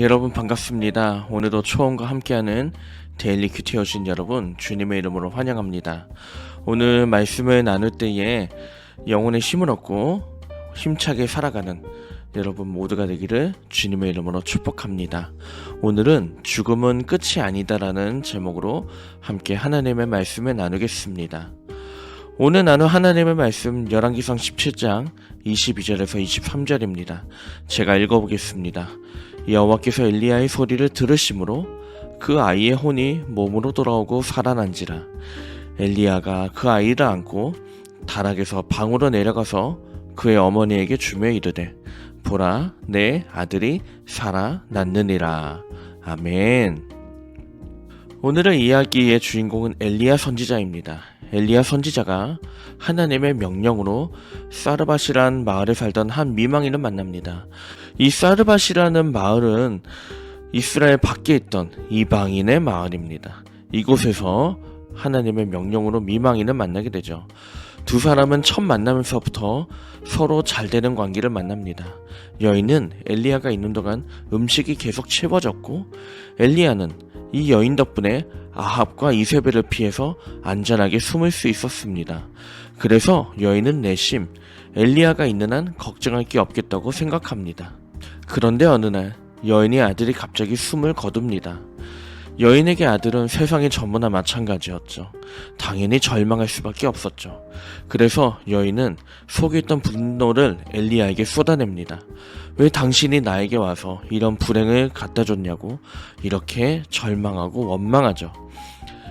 여러분 반갑습니다. 오늘도 초원과 함께하는 데일리 큐티에 오신 여러분 주님의 이름으로 환영합니다. 오늘 말씀을 나눌 때에 영혼의 힘을 얻고 힘차게 살아가는 여러분 모두가 되기를 주님의 이름으로 축복합니다. 오늘은 죽음은 끝이 아니다라는 제목으로 함께 하나님의 말씀을 나누겠습니다. 오늘 나눌 하나님의 말씀 열왕기상 17장 22절에서 23절입니다. 제가 읽어보겠습니다. 여호와께서 엘리야의 소리를 들으심으로 그 아이의 혼이 몸으로 돌아오고 살아난지라. 엘리야가 그 아이를 안고 다락에서 방으로 내려가서 그의 어머니에게 주며 이르되 보라 내 아들이 살아났느니라. 아멘. 오늘의 이야기의 주인공은 엘리야 선지자입니다. 엘리야 선지자가 하나님의 명령으로 사르밧이란 마을에 살던 한 미망인을 만납니다. 이 사르밧이라는 마을은 이스라엘 밖에 있던 이방인의 마을입니다. 이곳에서 하나님의 명령으로 미망인을 만나게 되죠. 두 사람은 첫 만나면서부터 서로 잘 되는 관계를 만납니다. 여인은 엘리야가 있는 동안 음식이 계속 채워졌고, 엘리야는 이 여인 덕분에 아합과 이세벨을 피해서 안전하게 숨을 수 있었습니다. 그래서 여인은 내심 엘리야가 있는 한 걱정할 게 없겠다고 생각합니다. 그런데 어느 날 여인의 아들이 갑자기 숨을 거둡니다. 여인에게 아들은 세상의 전부나 마찬가지였죠. 당연히 절망할 수밖에 없었죠. 그래서 여인은 속에 있던 분노를 엘리야에게 쏟아냅니다. 왜 당신이 나에게 와서 이런 불행을 갖다 줬냐고 이렇게 절망하고 원망하죠.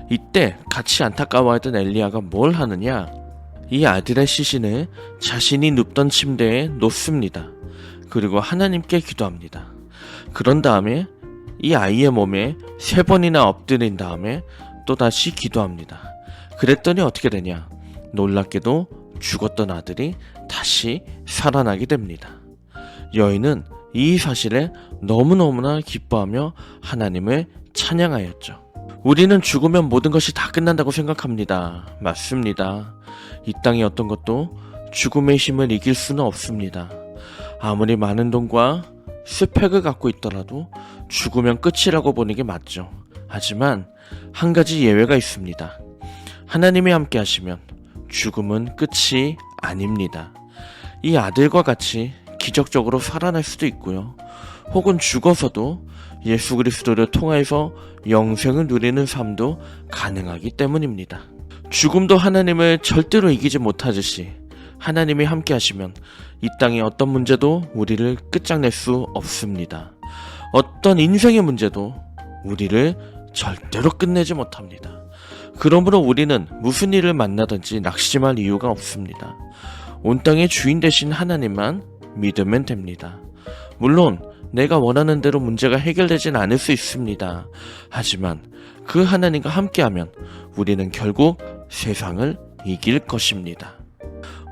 이때 같이 안타까워하던 엘리야가 뭘 하느냐? 이 아들의 시신을 자신이 눕던 침대에 놓습니다. 그리고 하나님께 기도합니다. 그런 다음에 이 아이의 몸에 3번이나 엎드린 다음에 또다시 기도합니다. 그랬더니 어떻게 되냐? 놀랍게도 죽었던 아들이 다시 살아나게 됩니다. 여인은 이 사실에 너무너무나 기뻐하며 하나님을 찬양하였죠. 우리는 죽으면 모든 것이 다 끝난다고 생각합니다. 맞습니다. 이 땅의 어떤 것도 죽음의 힘을 이길 수는 없습니다. 아무리 많은 돈과 스펙을 갖고 있더라도 죽으면 끝이라고 보는 게 맞죠. 하지만 한 가지 예외가 있습니다. 하나님이 함께 하시면 죽음은 끝이 아닙니다. 이 아들과 같이 기적적으로 살아날 수도 있고요. 혹은 죽어서도 예수 그리스도를 통해서 영생을 누리는 삶도 가능하기 때문입니다. 죽음도 하나님을 절대로 이기지 못하듯이 하나님이 함께 하시면 이 땅의 어떤 문제도 우리를 끝장낼 수 없습니다. 어떤 인생의 문제도 우리를 절대로 끝내지 못합니다. 그러므로 우리는 무슨 일을 만나든지 낙심할 이유가 없습니다. 온 땅의 주인 되신 하나님만 믿으면 됩니다. 물론 내가 원하는 대로 문제가 해결되진 않을 수 있습니다. 하지만 그 하나님과 함께하면 우리는 결국 세상을 이길 것입니다.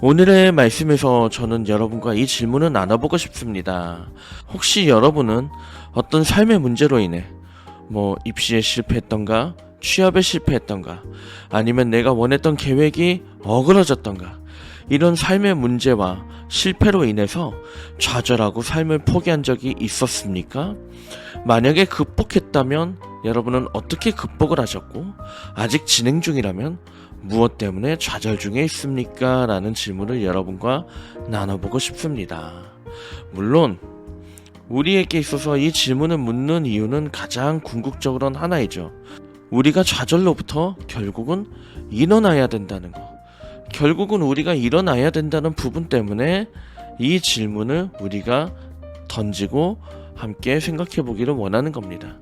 오늘의 말씀에서 저는 여러분과 이 질문을 나눠보고 싶습니다. 혹시 여러분은 어떤 삶의 문제로 인해 입시에 실패했던가, 취업에 실패했던가, 아니면 내가 원했던 계획이 어그러졌던가, 이런 삶의 문제와 실패로 인해서 좌절하고 삶을 포기한 적이 있었습니까? 만약에 극복했다면 여러분은 어떻게 극복을 하셨고, 아직 진행 중이라면 무엇 때문에 좌절 중에 있습니까? 라는 질문을 여러분과 나눠보고 싶습니다. 물론 우리에게 있어서 이 질문을 묻는 이유는 가장 궁극적으로는 하나이죠. 우리가 좌절로부터 결국은 일어나야 된다는 거, 결국은 우리가 일어나야 된다는 부분 때문에 이 질문을 우리가 던지고 함께 생각해 보기를 원하는 겁니다.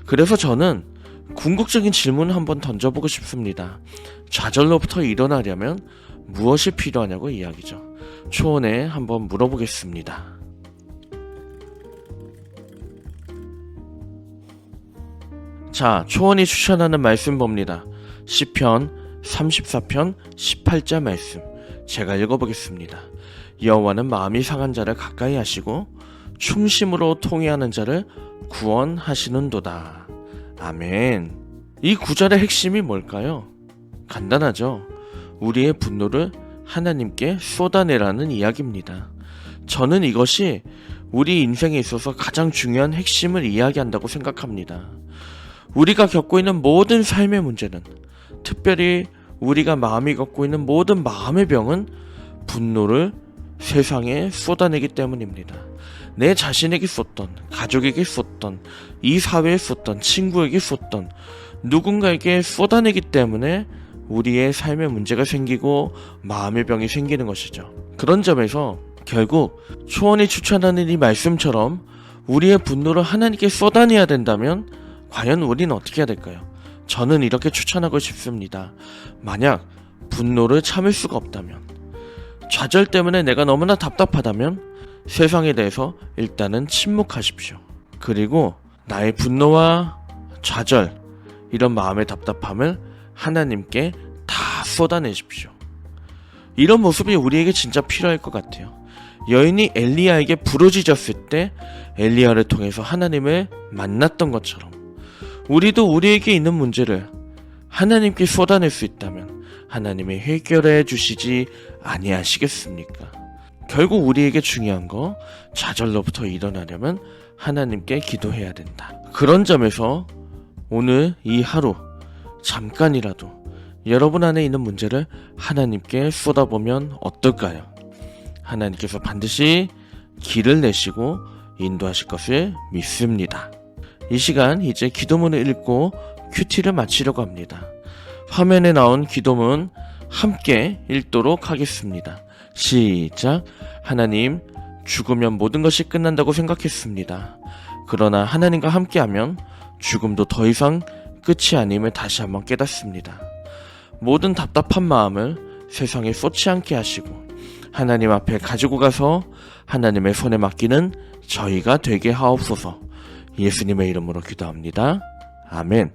그래서 저는 궁극적인 질문을 한번 던져보고 싶습니다. 좌절로부터 일어나려면 무엇이 필요하냐고 이야기죠. 초원에 한번 물어보겠습니다. 자, 초원이 추천하는 말씀 봅니다. 시편 34편 18절 말씀 제가 읽어보겠습니다. 여호와는 마음이 상한 자를 가까이 하시고 충심으로 통회하는 자를 구원하시는도다. 아멘. 이 구절의 핵심이 뭘까요? 간단하죠. 우리의 분노를 하나님께 쏟아내라는 이야기입니다. 저는 이것이 우리 인생에 있어서 가장 중요한 핵심을 이야기한다고 생각합니다. 우리가 겪고 있는 모든 삶의 문제는, 특별히 우리가 마음이 겪고 있는 모든 마음의 병은 분노를 세상에 쏟아내기 때문입니다. 내 자신에게 쏟던, 가족에게 쏟던, 이 사회에 쏟던, 친구에게 쏟던, 누군가에게 쏟아내기 때문에 우리의 삶에 문제가 생기고 마음의 병이 생기는 것이죠. 그런 점에서 결국 초원이 추천하는 이 말씀처럼 우리의 분노를 하나님께 쏟아내야 된다면 과연 우리는 어떻게 해야 될까요? 저는 이렇게 추천하고 싶습니다. 만약 분노를 참을 수가 없다면, 좌절 때문에 내가 너무나 답답하다면 세상에 대해서 일단은 침묵하십시오. 그리고 나의 분노와 좌절, 이런 마음의 답답함을 하나님께 다 쏟아내십시오. 이런 모습이 우리에게 진짜 필요할 것 같아요. 여인이 엘리야에게 부르짖었을 때 엘리야를 통해서 하나님을 만났던 것처럼 우리도 우리에게 있는 문제를 하나님께 쏟아낼 수 있다면 하나님이 해결해 주시지 아니하시겠습니까? 결국 우리에게 중요한 거, 좌절로부터 일어나려면 하나님께 기도해야 된다. 그런 점에서 오늘 이 하루 잠깐이라도 여러분 안에 있는 문제를 하나님께 쏟아보면 어떨까요? 하나님께서 반드시 길을 내시고 인도하실 것을 믿습니다. 이 시간 이제 기도문을 읽고 큐티를 마치려고 합니다. 화면에 나온 기도문 함께 읽도록 하겠습니다. 시작. 하나님, 죽으면 모든 것이 끝난다고 생각했습니다. 그러나 하나님과 함께하면 죽음도 더 이상 끝이 아님을 다시 한번 깨닫습니다. 모든 답답한 마음을 세상에 쏟지 않게 하시고 하나님 앞에 가지고 가서 하나님의 손에 맡기는 저희가 되게 하옵소서. 예수님의 이름으로 기도합니다. 아멘.